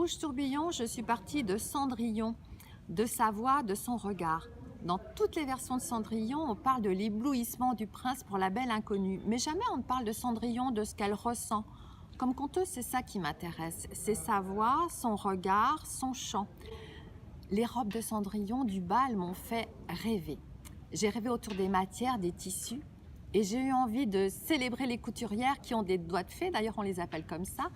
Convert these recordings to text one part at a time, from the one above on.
Rouge tourbillon, je suis partie de Cendrillon, de sa voix, de son regard. Dans toutes les versions de Cendrillon, on parle de l'éblouissement du prince pour la belle inconnue. Mais jamais on ne parle de Cendrillon, de ce qu'elle ressent. Comme conteuse, c'est ça qui m'intéresse. C'est sa voix, son regard, son chant. Les robes de Cendrillon du bal m'ont fait rêver. J'ai rêvé autour des matières, des tissus. Et j'ai eu envie de célébrer les couturières qui ont des doigts de fée, d'ailleurs on les appelle comme ça,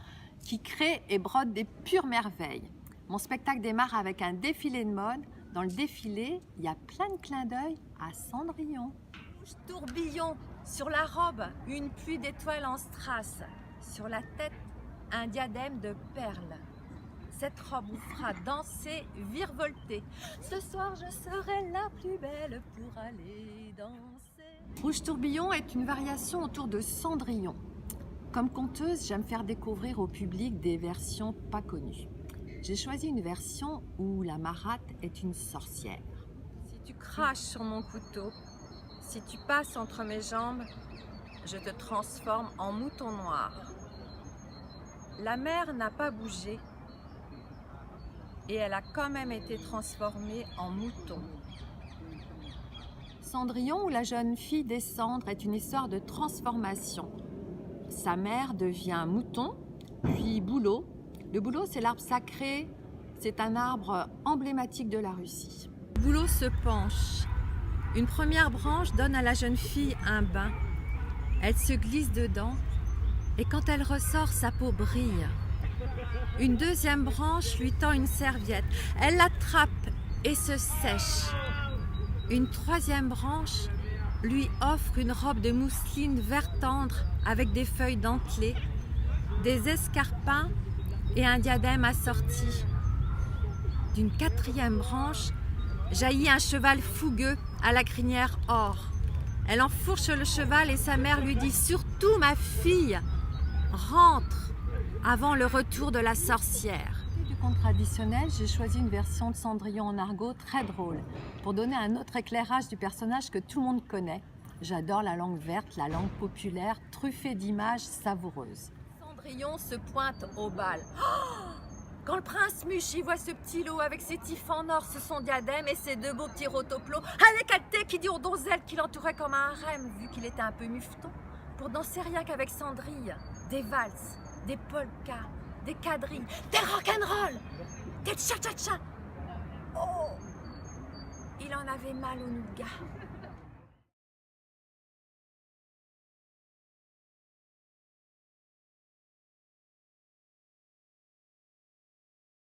qui créent et brodent des pures merveilles. Mon spectacle démarre avec un défilé de mode. Dans le défilé, il y a plein de clins d'œil à Cendrillon. Rouge tourbillon, sur la robe, une pluie d'étoiles en strass. Sur la tête, un diadème de perles. Cette robe vous fera danser, virevolter. Ce soir, je serai la plus belle pour aller danser. Rouge tourbillon est une variation autour de Cendrillon. Comme conteuse, j'aime faire découvrir au public des versions pas connues. J'ai choisi une version où la marâtre est une sorcière. Si tu craches sur mon couteau, si tu passes entre mes jambes, je te transforme en mouton noir. La mer n'a pas bougé et elle a quand même été transformée en mouton. Cendrillon, où la jeune fille des cendres, est une histoire de transformation. Sa mère devient mouton, puis bouleau. Le bouleau, c'est l'arbre sacré, c'est un arbre emblématique de la Russie. Le bouleau se penche. Une première branche donne à la jeune fille un bain. Elle se glisse dedans et quand elle ressort, sa peau brille. Une deuxième branche lui tend une serviette. Elle l'attrape et se sèche. Une troisième branche lui offre une robe de mousseline vert tendre avec des feuilles dentelées, des escarpins et un diadème assorti. D'une quatrième branche jaillit un cheval fougueux à la crinière or. Elle enfourche le cheval et sa mère lui dit « Surtout, ma fille, rentre avant le retour de la sorcière ». Du conte traditionnel, j'ai choisi une version de Cendrillon en argot très drôle pour donner un autre éclairage du personnage que tout le monde connaît. J'adore la langue verte, la langue populaire, truffée d'images savoureuses. Cendrillon se pointe au bal. Oh, quand le prince Muche y voit ce petit lot avec ses tifs en or sous son diadème et ses deux beaux petits rotoplos, un décolleté qui dit aux donzelles qu'il entourait comme un harem vu qu'il était un peu mufton, pour danser rien qu'avec Cendrille, des valses, des polkas, des quadrilles, des rock'n'roll, des cha-cha-cha. Oh, il en avait mal au nougat.